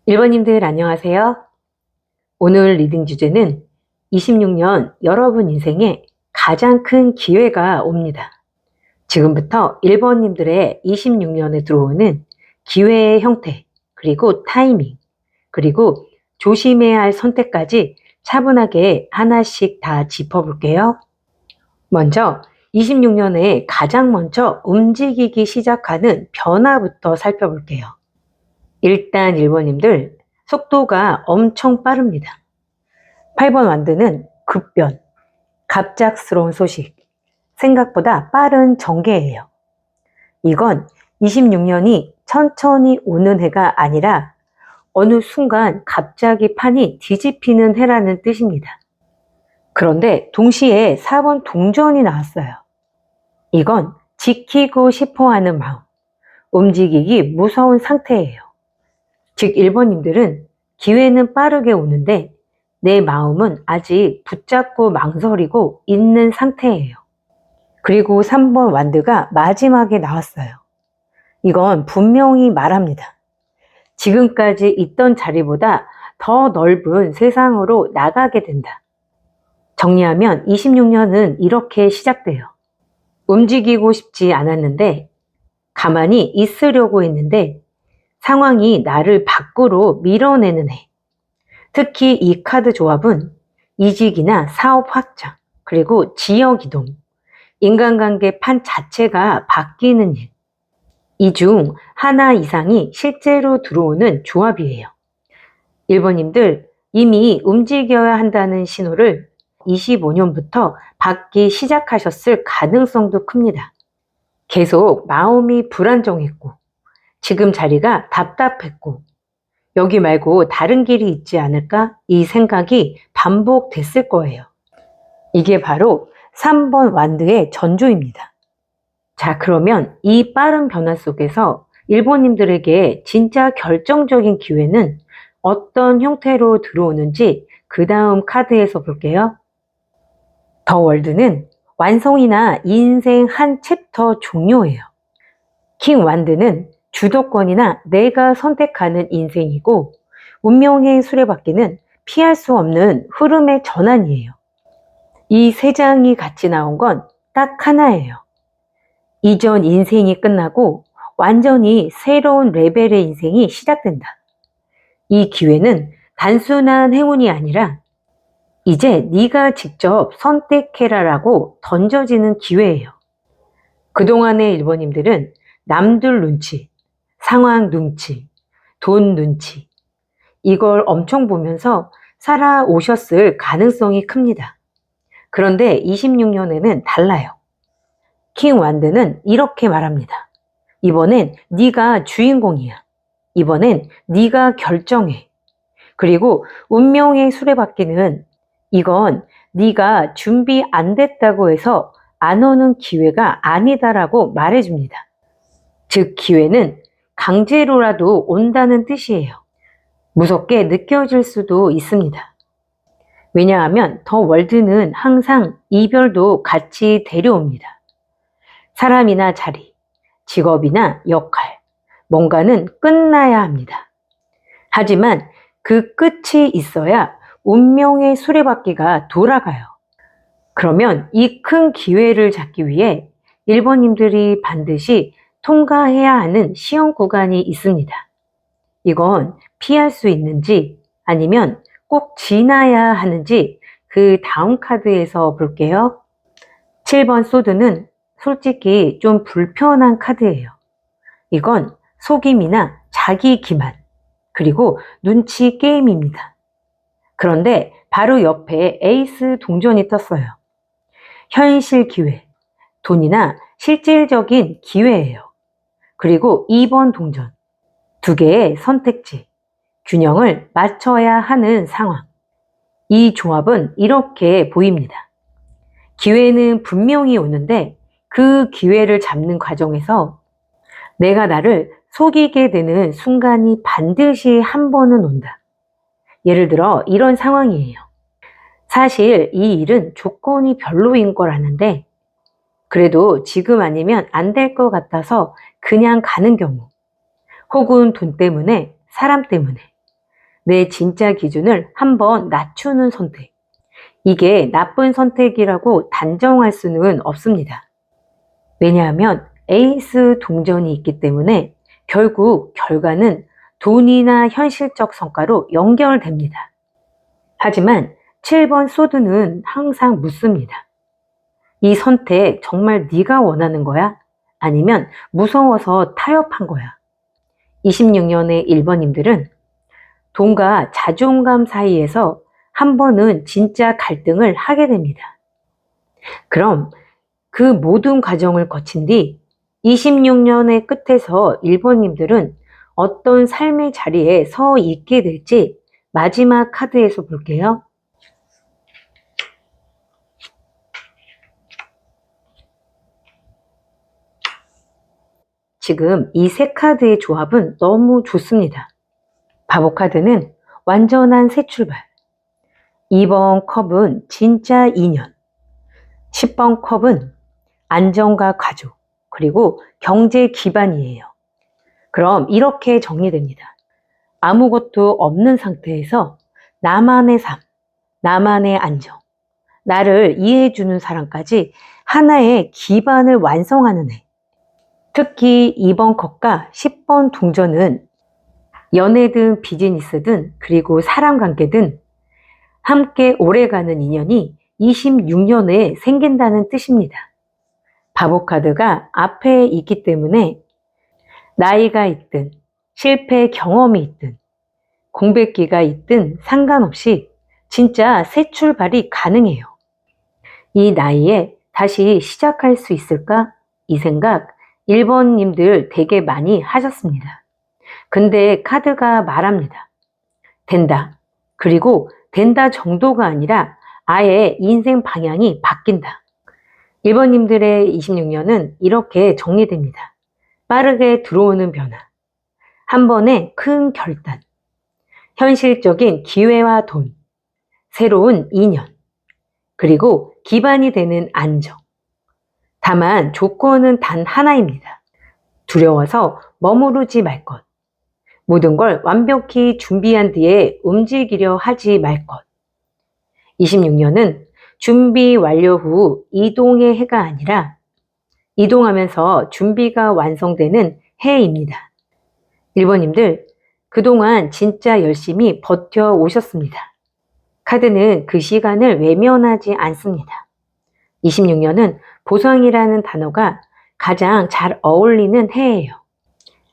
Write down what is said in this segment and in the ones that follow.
1번님들 안녕하세요. 오늘 리딩 주제는 26년 여러분 인생에 가장 큰 기회가 옵니다. 지금부터 1번님들의 26년에 들어오는 기회의 형태, 그리고 타이밍, 그리고 조심해야 할 선택까지 차분하게 하나씩 다 짚어볼게요. 먼저 26년에 가장 먼저 움직이기 시작하는 변화부터 살펴볼게요. 일단 1번님들 속도가 엄청 빠릅니다. 8번 완드는 급변, 갑작스러운 소식, 생각보다 빠른 전개예요. 이건 26년이 천천히 오는 해가 아니라 어느 순간 갑자기 판이 뒤집히는 해라는 뜻입니다. 그런데 동시에 4번 동전이 나왔어요. 이건 지키고 싶어 하는 마음, 움직이기 무서운 상태예요. 즉 1번님들은 기회는 빠르게 오는데 내 마음은 아직 붙잡고 망설이고 있는 상태예요. 그리고 3번 완드가 마지막에 나왔어요. 이건 분명히 말합니다. 지금까지 있던 자리보다 더 넓은 세상으로 나가게 된다. 정리하면 26년은 이렇게 시작돼요. 움직이고 싶지 않았는데 가만히 있으려고 했는데 상황이 나를 밖으로 밀어내는 해. 특히 이 카드 조합은 이직이나 사업 확장, 그리고 지역 이동, 인간관계 판 자체가 바뀌는 일. 이 중 하나 이상이 실제로 들어오는 조합이에요. 1번님들 이미 움직여야 한다는 신호를 25년부터 받기 시작하셨을 가능성도 큽니다. 계속 마음이 불안정했고 지금 자리가 답답했고 여기 말고 다른 길이 있지 않을까? 이 생각이 반복됐을 거예요. 이게 바로 3번 완드의 전조입니다. 자, 그러면 이 빠른 변화 속에서 1번님들에게 진짜 결정적인 기회는 어떤 형태로 들어오는지 그 다음 카드에서 볼게요. 더 월드는 완성이나 인생 한 챕터 종료예요. 킹 완드는 주도권이나 내가 선택하는 인생이고 운명의 수레바퀴는 피할 수 없는 흐름의 전환이에요. 이 세 장이 같이 나온 건 딱 하나예요. 이전 인생이 끝나고 완전히 새로운 레벨의 인생이 시작된다. 이 기회는 단순한 행운이 아니라 이제 네가 직접 선택해라라고 던져지는 기회예요. 그동안의 1번님들은 남들 눈치, 상황 눈치, 돈 눈치 이걸 엄청 보면서 살아오셨을 가능성이 큽니다. 그런데 26년에는 달라요. 킹 완드는 이렇게 말합니다. 이번엔 네가 주인공이야. 이번엔 네가 결정해. 그리고 운명의 수레바퀴는 이건 네가 준비 안 됐다고 해서 안 오는 기회가 아니다라고 말해줍니다. 즉 기회는 강제로라도 온다는 뜻이에요. 무섭게 느껴질 수도 있습니다. 왜냐하면 더 월드는 항상 이별도 같이 데려옵니다. 사람이나 자리, 직업이나 역할, 뭔가는 끝나야 합니다. 하지만 그 끝이 있어야 운명의 수레바퀴가 돌아가요. 그러면 이 큰 기회를 잡기 위해 1번님들이 반드시 통과해야 하는 시험 구간이 있습니다. 이건 피할 수 있는지 아니면 꼭 지나야 하는지 그 다음 카드에서 볼게요. 7번 소드는 솔직히 좀 불편한 카드예요. 이건 속임이나 자기 기만, 그리고 눈치 게임입니다. 그런데 바로 옆에 에이스 동전이 떴어요. 현실 기회, 돈이나 실질적인 기회예요. 그리고 2번 동전. 두 개의 선택지, 균형을 맞춰야 하는 상황. 이 조합은 이렇게 보입니다. 기회는 분명히 오는데 그 기회를 잡는 과정에서 내가 나를 속이게 되는 순간이 반드시 한 번은 온다. 예를 들어 이런 상황이에요. 사실 이 일은 조건이 별로인 걸 아는데 그래도 지금 아니면 안 될 것 같아서 그냥 가는 경우, 혹은 돈 때문에, 사람 때문에 내 진짜 기준을 한번 낮추는 선택. 이게 나쁜 선택이라고 단정할 수는 없습니다. 왜냐하면 에이스 동전이 있기 때문에 결국 결과는 돈이나 현실적 성과로 연결됩니다. 하지만 7번 소드는 항상 묻습니다. 이 선택 정말 네가 원하는 거야? 아니면 무서워서 타협한 거야? 26년의 1번님들은 돈과 자존감 사이에서 한 번은 진짜 갈등을 하게 됩니다. 그럼 그 모든 과정을 거친 뒤 26년의 끝에서 1번님들은 어떤 삶의 자리에 서 있게 될지 마지막 카드에서 볼게요. 지금 이 세 카드의 조합은 너무 좋습니다. 바보 카드는 완전한 새 출발. 2번 컵은 진짜 인연. 10번 컵은 안정과 가족, 그리고 경제 기반이에요. 그럼 이렇게 정리됩니다. 아무것도 없는 상태에서 나만의 삶, 나만의 안정, 나를 이해해주는 사람까지 하나의 기반을 완성하는 애. 특히 2번 컵과 10번 동전은 연애든 비즈니스든 그리고 사람 관계든 함께 오래가는 인연이 26년에 생긴다는 뜻입니다. 바보 카드가 앞에 있기 때문에 나이가 있든 실패 경험이 있든 공백기가 있든 상관없이 진짜 새 출발이 가능해요. 이 나이에 다시 시작할 수 있을까? 이 생각 1번님들 되게 많이 하셨습니다. 근데 카드가 말합니다. 된다. 그리고 된다 정도가 아니라 아예 인생 방향이 바뀐다. 1번님들의 26년은 이렇게 정리됩니다. 빠르게 들어오는 변화, 한 번의 큰 결단, 현실적인 기회와 돈, 새로운 인연, 그리고 기반이 되는 안정. 다만 조건은 단 하나입니다. 두려워서 머무르지 말 것. 모든 걸 완벽히 준비한 뒤에 움직이려 하지 말 것. 26년은 준비 완료 후 이동의 해가 아니라 이동하면서 준비가 완성되는 해입니다. 1번님들, 그동안 진짜 열심히 버텨 오셨습니다. 카드는 그 시간을 외면하지 않습니다. 26년은 보상이라는 단어가 가장 잘 어울리는 해예요.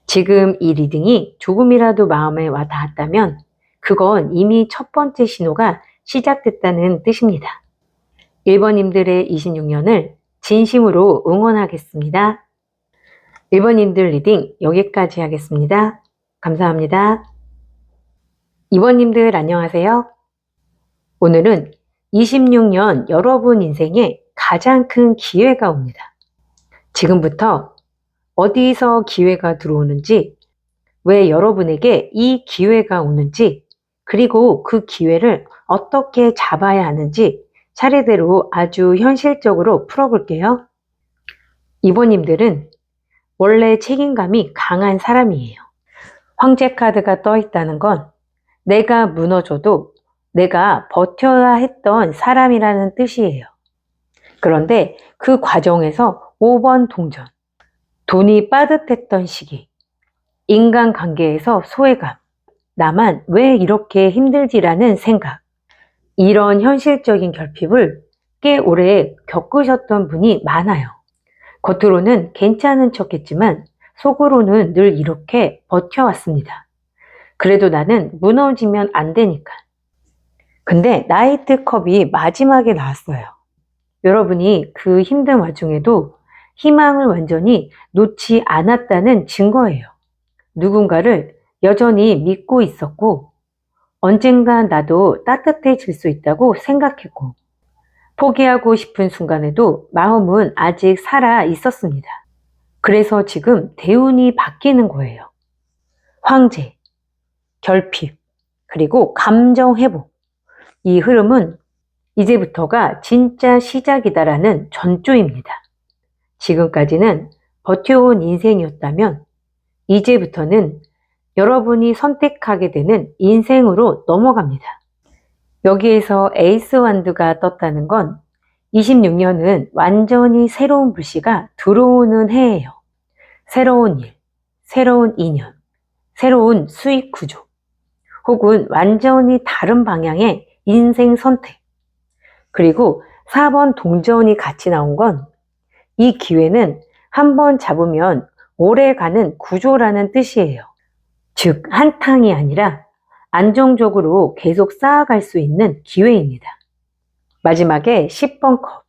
지금 이 리딩이 조금이라도 마음에 와 닿았다면 그건 이미 첫 번째 신호가 시작됐다는 뜻입니다. 1번님들의 26년을 진심으로 응원하겠습니다. 1번님들 리딩 여기까지 하겠습니다. 감사합니다. 2번님들 안녕하세요. 오늘은 26년 여러분 인생에 가장 큰 기회가 옵니다. 지금부터 어디서 기회가 들어오는지, 왜 여러분에게 이 기회가 오는지, 그리고 그 기회를 어떻게 잡아야 하는지 차례대로 아주 현실적으로 풀어볼게요. 2번님들은 원래 책임감이 강한 사람이에요. 황제 카드가 떠 있다는 건 내가 무너져도 내가 버텨야 했던 사람이라는 뜻이에요. 그런데 그 과정에서 5번 동전, 돈이 빠듯했던 시기, 인간관계에서 소외감, 나만 왜 이렇게 힘들지라는 생각, 이런 현실적인 결핍을 꽤 오래 겪으셨던 분이 많아요. 겉으로는 괜찮은 척했지만 속으로는 늘 이렇게 버텨왔습니다. 그래도 나는 무너지면 안 되니까. 근데 나이트 컵이 마지막에 나왔어요. 여러분이 그 힘든 와중에도 희망을 완전히 놓지 않았다는 증거예요. 누군가를 여전히 믿고 있었고, 언젠가 나도 따뜻해질 수 있다고 생각했고, 포기하고 싶은 순간에도 마음은 아직 살아 있었습니다. 그래서 지금 대운이 바뀌는 거예요. 황제, 결핍, 그리고 감정 회복. 이 흐름은 이제부터가 진짜 시작이다라는 전조입니다. 지금까지는 버텨온 인생이었다면 이제부터는 여러분이 선택하게 되는 인생으로 넘어갑니다. 여기에서 에이스 완드가 떴다는 건 26년은 완전히 새로운 불씨가 들어오는 해예요. 새로운 일, 새로운 인연, 새로운 수익 구조, 혹은 완전히 다른 방향의 인생 선택. 그리고 4번 동전이 같이 나온 건 이 기회는 한번 잡으면 오래 가는 구조라는 뜻이에요. 즉, 한탕이 아니라 안정적으로 계속 쌓아갈 수 있는 기회입니다. 마지막에 10번 컵.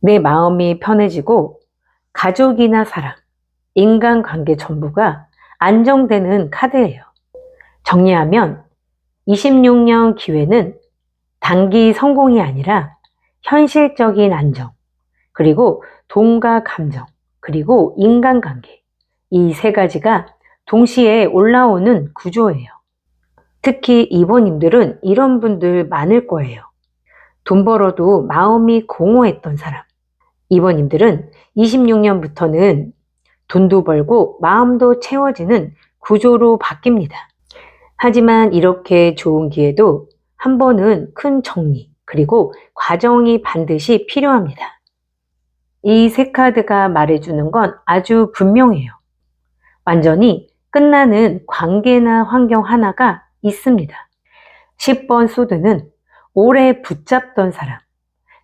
내 마음이 편해지고 가족이나 사랑, 인간관계 전부가 안정되는 카드예요. 정리하면 26년 기회는 단기 성공이 아니라 현실적인 안정, 그리고 돈과 감정, 그리고 인간관계, 이 세 가지가 동시에 올라오는 구조예요. 특히 2번님들은 이런 분들 많을 거예요. 돈 벌어도 마음이 공허했던 사람. 2번님들은 26년부터는 돈도 벌고 마음도 채워지는 구조로 바뀝니다. 하지만 이렇게 좋은 기회도 한 번은 큰 정리, 그리고 과정이 반드시 필요합니다. 이 세 카드가 말해주는 건 아주 분명해요. 완전히 끝나는 관계나 환경 하나가 있습니다. 10번 소드는 오래 붙잡던 사람,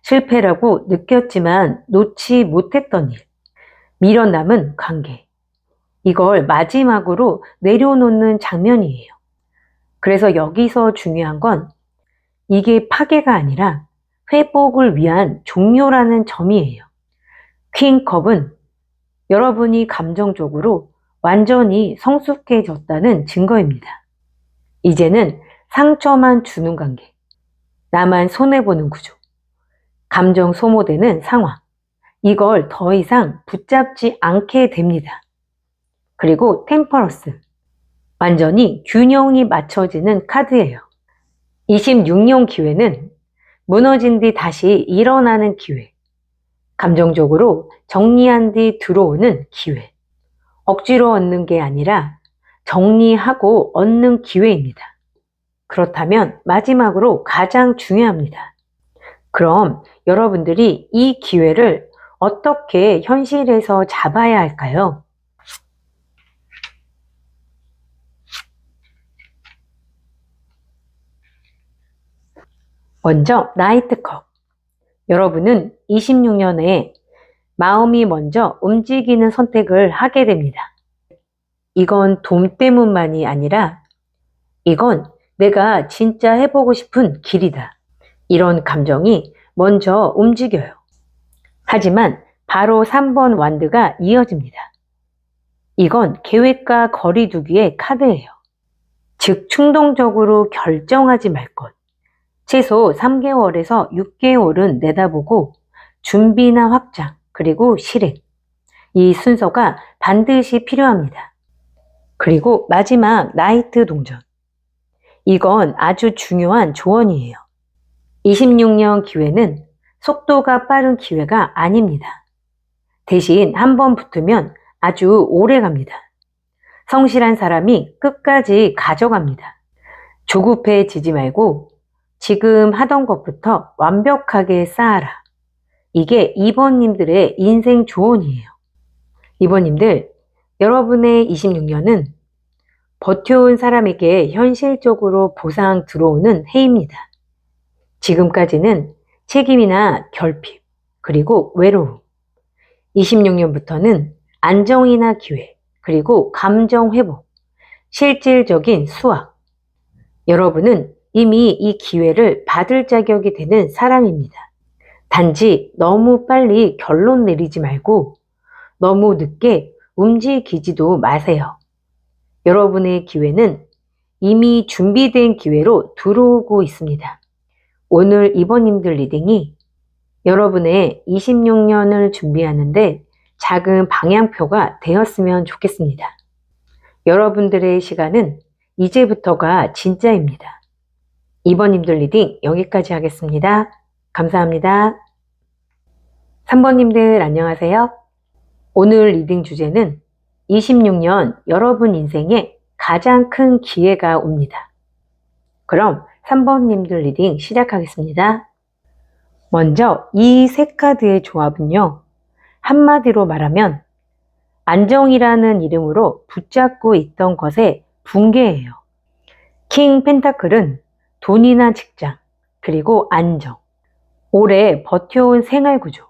실패라고 느꼈지만 놓지 못했던 일, 미련남은 관계, 이걸 마지막으로 내려놓는 장면이에요. 그래서 여기서 중요한 건 이게 파괴가 아니라 회복을 위한 종료라는 점이에요. 퀸컵은 여러분이 감정적으로 완전히 성숙해졌다는 증거입니다. 이제는 상처만 주는 관계, 나만 손해보는 구조, 감정 소모되는 상황, 이걸 더 이상 붙잡지 않게 됩니다. 그리고 템퍼런스, 완전히 균형이 맞춰지는 카드예요. 26년 기회는 무너진 뒤 다시 일어나는 기회, 감정적으로 정리한 뒤 들어오는 기회, 억지로 얻는 게 아니라 정리하고 얻는 기회입니다. 그렇다면 마지막으로 가장 중요합니다. 그럼 여러분들이 이 기회를 어떻게 현실에서 잡아야 할까요? 먼저 나이트컵. 여러분은 26년에 마음이 먼저 움직이는 선택을 하게 됩니다. 이건 돈 때문만이 아니라 이건 내가 진짜 해보고 싶은 길이다. 이런 감정이 먼저 움직여요. 하지만 바로 3번 완드가 이어집니다. 이건 계획과 거리두기의 카드예요. 즉 충동적으로 결정하지 말 것. 최소 3개월에서 6개월은 내다보고 준비나 확장, 그리고 실행. 이 순서가 반드시 필요합니다. 그리고 마지막 나이트 동전. 이건 아주 중요한 조언이에요. 26년 기회는 속도가 빠른 기회가 아닙니다. 대신 한번 붙으면 아주 오래 갑니다. 성실한 사람이 끝까지 가져갑니다. 조급해지지 말고 지금 하던 것부터 완벽하게 쌓아라. 이게 2번님들의 인생 조언이에요. 2번님들, 여러분의 26년은 버텨온 사람에게 현실적으로 보상 들어오는 해입니다. 지금까지는 책임이나 결핍, 그리고 외로움. 26년부터는 안정이나 기회, 그리고 감정 회복, 실질적인 수확. 여러분은 이미 이 기회를 받을 자격이 되는 사람입니다. 단지 너무 빨리 결론 내리지 말고 너무 늦게 움직이지도 마세요. 여러분의 기회는 이미 준비된 기회로 들어오고 있습니다. 오늘 2번님들 리딩이 여러분의 26년을 준비하는데 작은 방향표가 되었으면 좋겠습니다. 여러분들의 시간은 이제부터가 진짜입니다. 2번님들 리딩 여기까지 하겠습니다. 감사합니다. 3번님들 안녕하세요. 오늘 리딩 주제는 26년 여러분 인생에 가장 큰 기회가 옵니다. 그럼 3번님들 리딩 시작하겠습니다. 먼저 이 세 카드의 조합은요. 한마디로 말하면 안정이라는 이름으로 붙잡고 있던 것의 붕괴예요. 킹 펜타클은 돈이나 직장, 그리고 안정, 오래 버텨온 생활구조,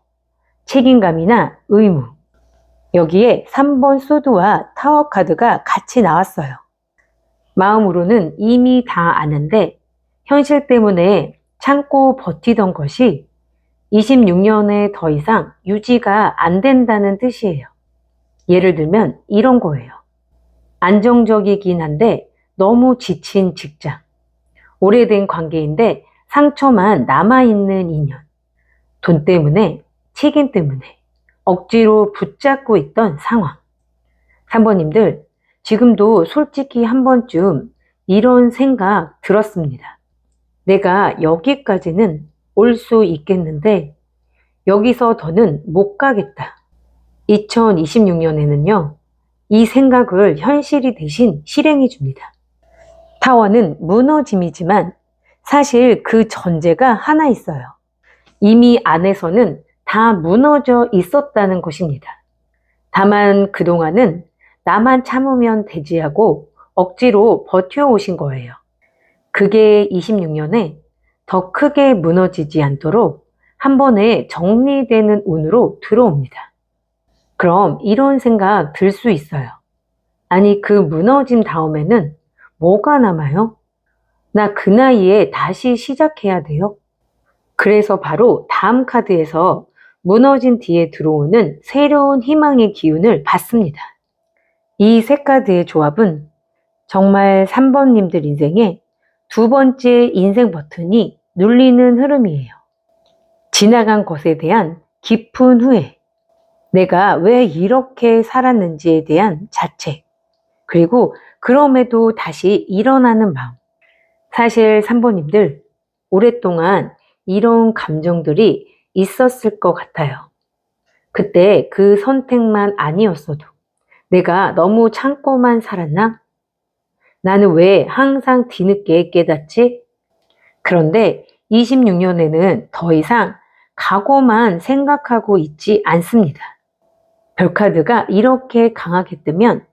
책임감이나 의무, 여기에 3번 소드와 타워 카드가 같이 나왔어요. 마음으로는 이미 다 아는데 현실 때문에 참고 버티던 것이 26년에 더 이상 유지가 안 된다는 뜻이에요. 예를 들면 이런 거예요. 안정적이긴 한데 너무 지친 직장, 오래된 관계인데 상처만 남아있는 인연, 돈 때문에, 책임 때문에 억지로 붙잡고 있던 상황. 3번님들 지금도 솔직히 한 번쯤 이런 생각 들었습니다. 내가 여기까지는 올 수 있겠는데 여기서 더는 못 가겠다. 2026년에는요. 이 생각을 현실이 대신 실행해 줍니다. 타워는 무너짐이지만 사실 그 전제가 하나 있어요. 이미 안에서는 다 무너져 있었다는 것입니다. 다만 그동안은 나만 참으면 되지 하고 억지로 버텨오신 거예요. 그게 26년에 더 크게 무너지지 않도록 한 번에 정리되는 운으로 들어옵니다. 그럼 이런 생각 들 수 있어요. 아니 그 무너짐 다음에는 뭐가 남아요? 나 그 나이에 다시 시작해야 돼요? 그래서 바로 다음 카드에서 무너진 뒤에 들어오는 새로운 희망의 기운을 받습니다. 이 세 카드의 조합은 정말 3번님들 인생에 두 번째 인생 버튼이 눌리는 흐름이에요. 지나간 것에 대한 깊은 후회, 내가 왜 이렇게 살았는지에 대한 자책, 그리고 그럼에도 다시 일어나는 마음. 사실 3번님들 오랫동안 이런 감정들이 있었을 것 같아요. 그때 그 선택만 아니었어도 내가 너무 참고만 살았나? 나는 왜 항상 뒤늦게 깨닫지? 그런데 26년에는 더 이상 각오만 생각하고 있지 않습니다. 별카드가 이렇게 강하게 뜨면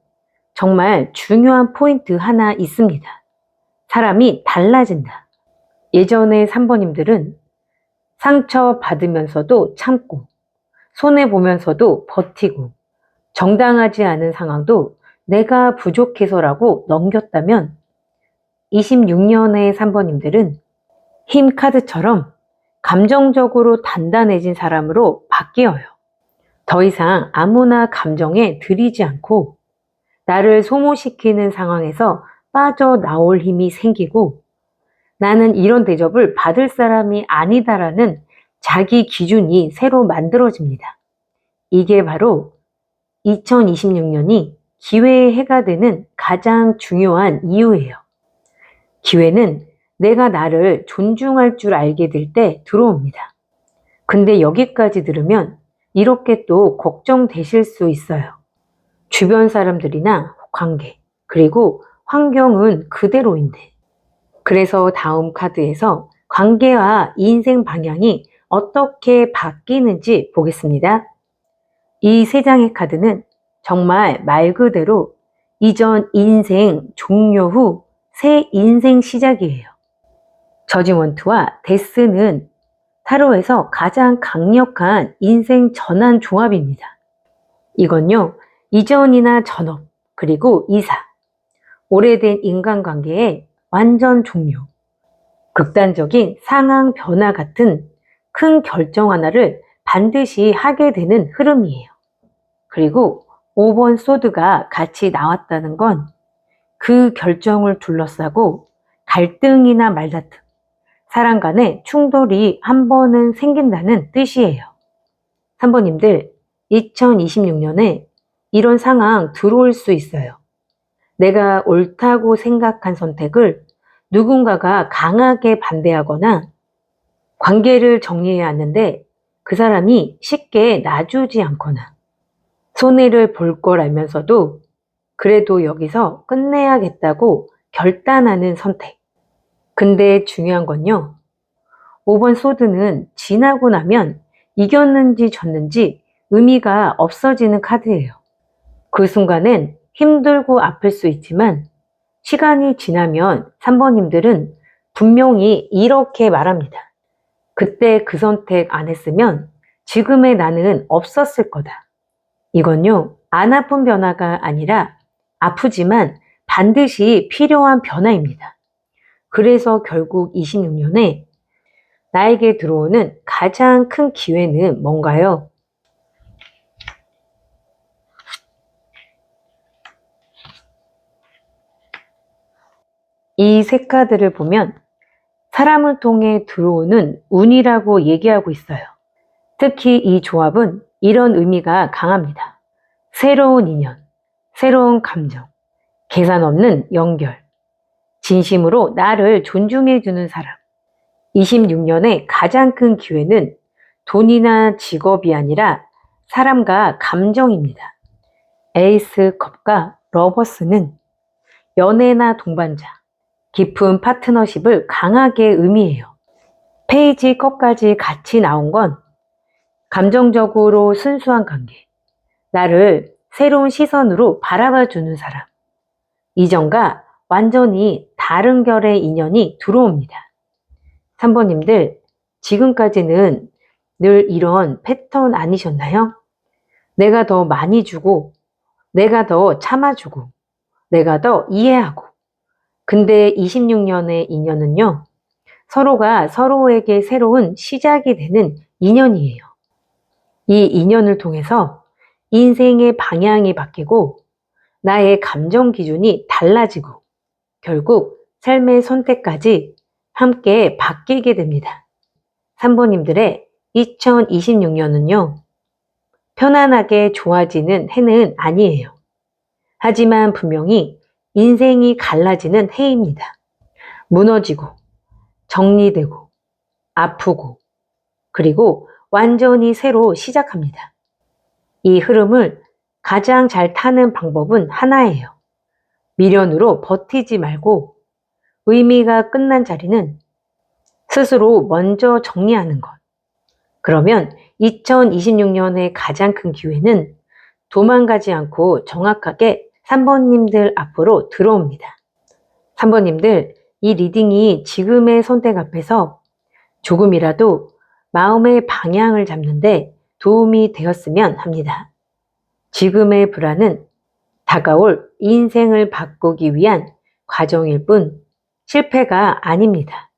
정말 중요한 포인트 하나 있습니다. 사람이 달라진다. 예전에 3번님들은 상처 받으면서도 참고, 손해보면서도 버티고, 정당하지 않은 상황도 내가 부족해서라고 넘겼다면 26년의 3번님들은 힘 카드처럼 감정적으로 단단해진 사람으로 바뀌어요. 더 이상 아무나 감정에 들이지 않고 나를 소모시키는 상황에서 빠져나올 힘이 생기고 나는 이런 대접을 받을 사람이 아니다라는 자기 기준이 새로 만들어집니다. 이게 바로 2026년이 기회의 해가 되는 가장 중요한 이유예요. 기회는 내가 나를 존중할 줄 알게 될 때 들어옵니다. 근데 여기까지 들으면 이렇게 또 걱정되실 수 있어요. 주변 사람들이나 관계, 그리고 환경은 그대로인데. 그래서 다음 카드에서 관계와 인생 방향이 어떻게 바뀌는지 보겠습니다. 이 세 장의 카드는 정말 말 그대로 이전 인생 종료 후 새 인생 시작이에요. 저지먼트와 데스는 타로에서 가장 강력한 인생 전환 조합입니다. 이건요, 이전이나 전업, 그리고 이사, 오래된 인간관계의 완전 종료, 극단적인 상황 변화 같은 큰 결정 하나를 반드시 하게 되는 흐름이에요. 그리고 5번 소드가 같이 나왔다는 건 그 결정을 둘러싸고 갈등이나 말다툼, 사람 간의 충돌이 한 번은 생긴다는 뜻이에요. 3번님들, 2026년에 이런 상황 들어올 수 있어요. 내가 옳다고 생각한 선택을 누군가가 강하게 반대하거나 관계를 정리해야 하는데 그 사람이 쉽게 놔주지 않거나 손해를 볼 걸 알면서도 그래도 여기서 끝내야겠다고 결단하는 선택. 근데 중요한 건요. 5번 소드는 지나고 나면 이겼는지 졌는지 의미가 없어지는 카드예요. 그 순간엔 힘들고 아플 수 있지만 시간이 지나면 3번님들은 분명히 이렇게 말합니다. 그때 그 선택 안 했으면 지금의 나는 없었을 거다. 이건요, 안 아픈 변화가 아니라 아프지만 반드시 필요한 변화입니다. 그래서 결국 26년에 나에게 들어오는 가장 큰 기회는 뭔가요? 이 세 카드를 보면 사람을 통해 들어오는 운이라고 얘기하고 있어요. 특히 이 조합은 이런 의미가 강합니다. 새로운 인연, 새로운 감정, 계산 없는 연결, 진심으로 나를 존중해주는 사람. 26년의 가장 큰 기회는 돈이나 직업이 아니라 사람과 감정입니다. 에이스 컵과 러버스는 연애나 동반자, 깊은 파트너십을 강하게 의미해요. 페이지 컵까지 같이 나온 건 감정적으로 순수한 관계, 나를 새로운 시선으로 바라봐주는 사람, 이전과 완전히 다른 결의 인연이 들어옵니다. 3번님들, 지금까지는 늘 이런 패턴 아니셨나요? 내가 더 많이 주고, 내가 더 참아주고, 내가 더 이해하고. 근데 26년의 인연은요, 서로가 서로에게 새로운 시작이 되는 인연이에요. 이 인연을 통해서 인생의 방향이 바뀌고, 나의 감정 기준이 달라지고, 결국 삶의 선택까지 함께 바뀌게 됩니다. 3번님들의 2026년은요, 편안하게 좋아지는 해는 아니에요. 하지만 분명히 인생이 갈라지는 해입니다. 무너지고, 정리되고, 아프고, 그리고 완전히 새로 시작합니다. 이 흐름을 가장 잘 타는 방법은 하나예요. 미련으로 버티지 말고 의미가 끝난 자리는 스스로 먼저 정리하는 것. 그러면 2026년의 가장 큰 기회는 도망가지 않고 정확하게 3번님들 앞으로 들어옵니다. 3번님들, 이 리딩이 지금의 선택 앞에서 조금이라도 마음의 방향을 잡는데 도움이 되었으면 합니다. 지금의 불안은 다가올 인생을 바꾸기 위한 과정일 뿐 실패가 아닙니다.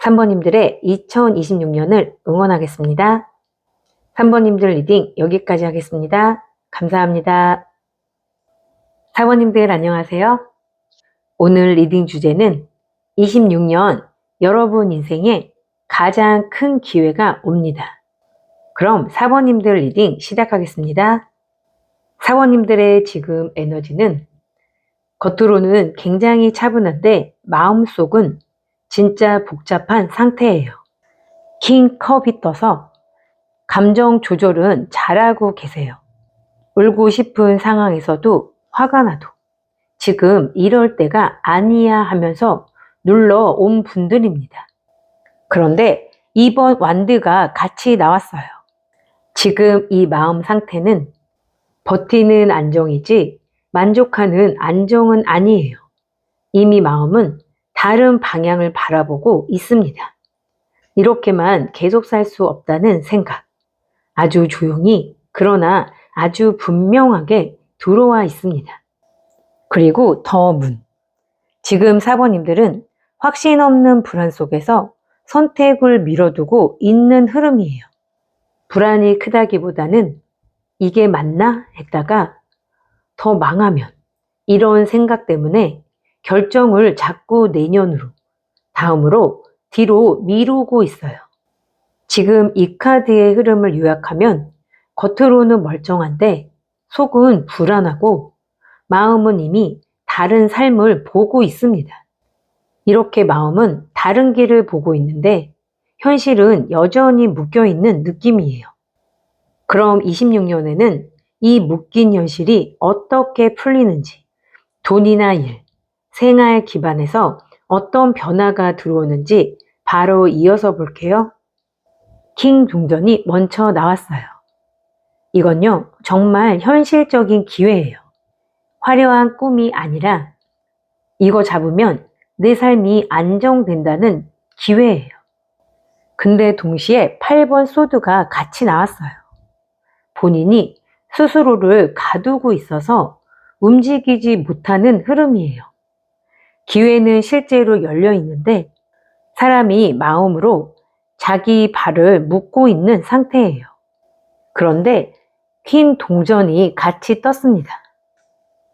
3번님들의 2026년을 응원하겠습니다. 3번님들 리딩 여기까지 하겠습니다. 감사합니다. 4번님들 안녕하세요. 오늘 리딩 주제는 26년 여러분 인생에 가장 큰 기회가 옵니다. 그럼 4번님들 리딩 시작하겠습니다. 4번님들의 지금 에너지는 겉으로는 굉장히 차분한데 마음속은 진짜 복잡한 상태예요. 킹 컵이 떠서 감정 조절은 잘하고 계세요. 울고 싶은 상황에서도 화가 나도 지금 이럴 때가 아니야 하면서 눌러온 분들입니다. 그런데 이번 완드가 같이 나왔어요. 지금 이 마음 상태는 버티는 안정이지 만족하는 안정은 아니에요. 이미 마음은 다른 방향을 바라보고 있습니다. 이렇게만 계속 살 수 없다는 생각. 아주 조용히 그러나 아주 분명하게 들어와 있습니다. 그리고 더 문. 지금 4번님들은 확신 없는 불안 속에서 선택을 미뤄두고 있는 흐름이에요. 불안이 크다기보다는 이게 맞나? 했다가 더 망하면 이런 생각 때문에 결정을 자꾸 내년으로, 다음으로 뒤로 미루고 있어요. 지금 이 카드의 흐름을 요약하면 겉으로는 멀쩡한데 속은 불안하고 마음은 이미 다른 삶을 보고 있습니다. 이렇게 마음은 다른 길을 보고 있는데 현실은 여전히 묶여있는 느낌이에요. 그럼 26년에는 이 묶인 현실이 어떻게 풀리는지, 돈이나 일, 생활 기반에서 어떤 변화가 들어오는지 바로 이어서 볼게요. 킹 동전이 먼저 나왔어요. 이건요, 정말 현실적인 기회예요. 화려한 꿈이 아니라 이거 잡으면 내 삶이 안정된다는 기회예요. 근데 동시에 8번 소드가 같이 나왔어요. 본인이 스스로를 가두고 있어서 움직이지 못하는 흐름이에요. 기회는 실제로 열려 있는데 사람이 마음으로 자기 발을 묶고 있는 상태예요. 그런데 퀸 동전이 같이 떴습니다.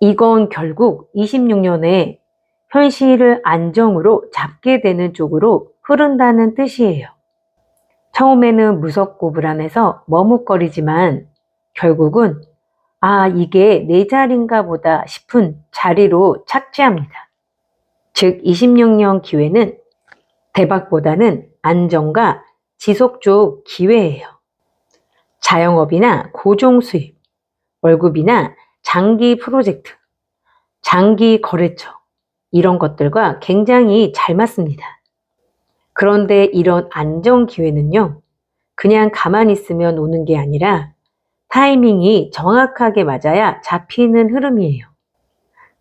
이건 결국 26년에 현실을 안정으로 잡게 되는 쪽으로 흐른다는 뜻이에요. 처음에는 무섭고 불안해서 머뭇거리지만 결국은 이게 내 자리인가 보다 싶은 자리로 착지합니다. 즉 26년 기회는 대박보다는 안정과 지속 쪽 기회예요. 자영업이나 고정 수입, 월급이나 장기 프로젝트, 장기 거래처 이런 것들과 굉장히 잘 맞습니다. 그런데 이런 안정 기회는요, 그냥 가만히 있으면 오는 게 아니라 타이밍이 정확하게 맞아야 잡히는 흐름이에요.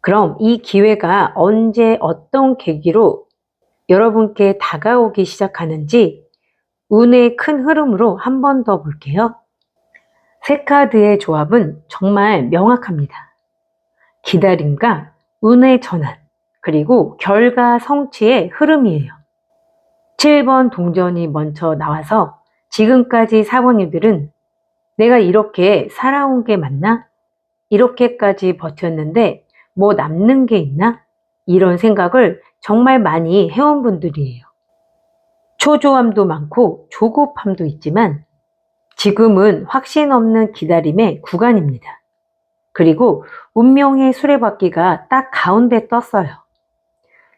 그럼 이 기회가 언제 어떤 계기로 여러분께 다가오기 시작하는지 운의 큰 흐름으로 한 번 더 볼게요. 세 카드의 조합은 정말 명확합니다. 기다림과 운의 전환, 그리고 결과 성취의 흐름이에요. 7번 동전이 먼저 나와서 지금까지 사모님들은 내가 이렇게 살아온 게 맞나? 이렇게까지 버텼는데 뭐 남는 게 있나? 이런 생각을 정말 많이 해온 분들이에요. 초조함도 많고 조급함도 있지만 지금은 확신 없는 기다림의 구간입니다. 그리고 운명의 수레바퀴가 딱 가운데 떴어요.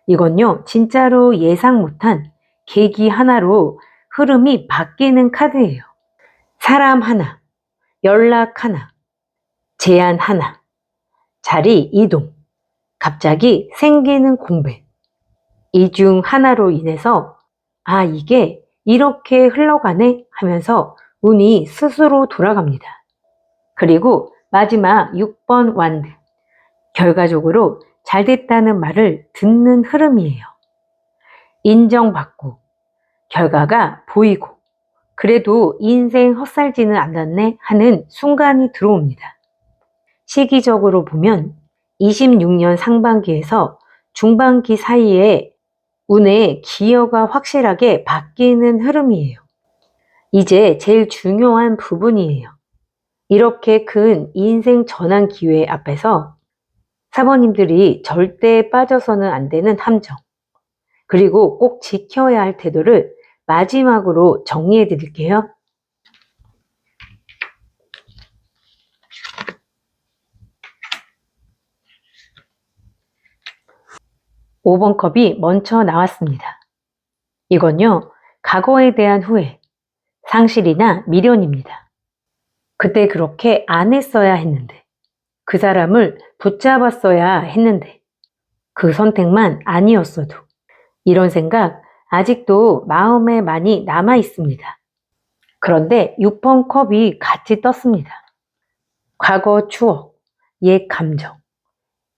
이건요, 진짜로 예상 못한 계기 하나로 흐름이 바뀌는 카드예요. 사람 하나, 연락 하나, 제안 하나, 자리 이동, 갑자기 생기는 공백. 이 중 하나로 인해서 이게 이렇게 흘러가네 하면서 운이 스스로 돌아갑니다. 그리고 마지막 6번 완드. 결과적으로 잘 됐다는 말을 듣는 흐름이에요. 인정받고 결과가 보이고 그래도 인생 헛살지는 않았네 하는 순간이 들어옵니다. 시기적으로 보면 26년 상반기에서 중반기 사이에 운의 기여가 확실하게 바뀌는 흐름이에요. 이제 제일 중요한 부분이에요. 이렇게 큰 인생 전환 기회 앞에서 사모님들이 절대 빠져서는 안 되는 함정, 그리고 꼭 지켜야 할 태도를 마지막으로 정리해 드릴게요. (5번) 컵이 먼저 나왔습니다. 이건요, 과거에 대한 후회, 상실이나 미련입니다. 그때 그렇게 안 했어야 했는데, 그 사람을 붙잡았어야 했는데, 그 선택만 아니었어도, 이런 생각 아직도 마음에 많이 남아 있습니다. 그런데 6번 컵이 같이 떴습니다. 과거 추억, 옛 감정,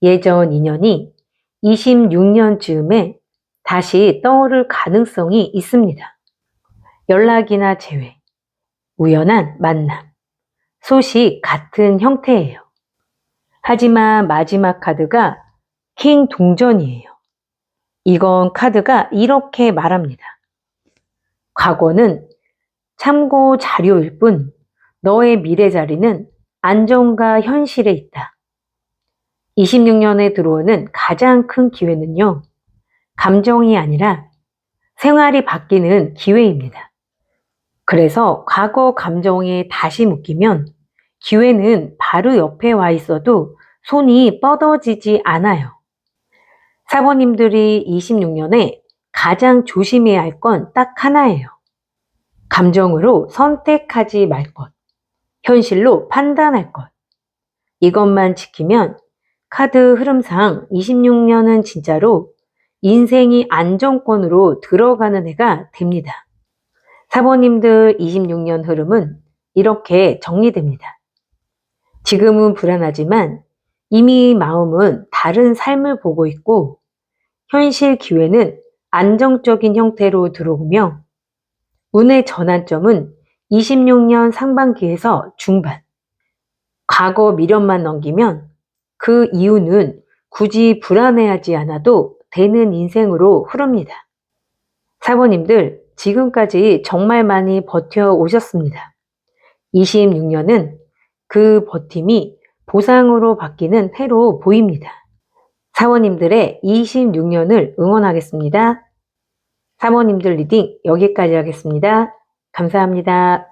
예전 인연이 26년쯤에 다시 떠오를 가능성이 있습니다. 연락이나 재회, 우연한 만남, 소식 같은 형태예요. 하지만 마지막 카드가 킹 동전이에요. 이건 카드가 이렇게 말합니다. 과거는 참고 자료일 뿐 너의 미래 자리는 안정과 현실에 있다. 26년에 들어오는 가장 큰 기회는요, 감정이 아니라 생활이 바뀌는 기회입니다. 그래서 과거 감정에 다시 묶이면 기회는 바로 옆에 와 있어도 손이 뻗어지지 않아요. 사모님들이 26년에 가장 조심해야 할 건 딱 하나예요. 감정으로 선택하지 말 것, 현실로 판단할 것. 이것만 지키면 카드 흐름상 26년은 진짜로 인생이 안정권으로 들어가는 해가 됩니다. 사모님들 26년 흐름은 이렇게 정리됩니다. 지금은 불안하지만 이미 마음은 다른 삶을 보고 있고 현실 기회는 안정적인 형태로 들어오며 운의 전환점은 26년 상반기에서 중반. 과거 미련만 넘기면 그 이유는 굳이 불안해하지 않아도 되는 인생으로 흐릅니다. 사모님들 지금까지 정말 많이 버텨오셨습니다. 26년은 그 버팀이 보상으로 바뀌는 해로 보입니다. 사모님들의 26년을 응원하겠습니다. 사모님들 리딩 여기까지 하겠습니다. 감사합니다.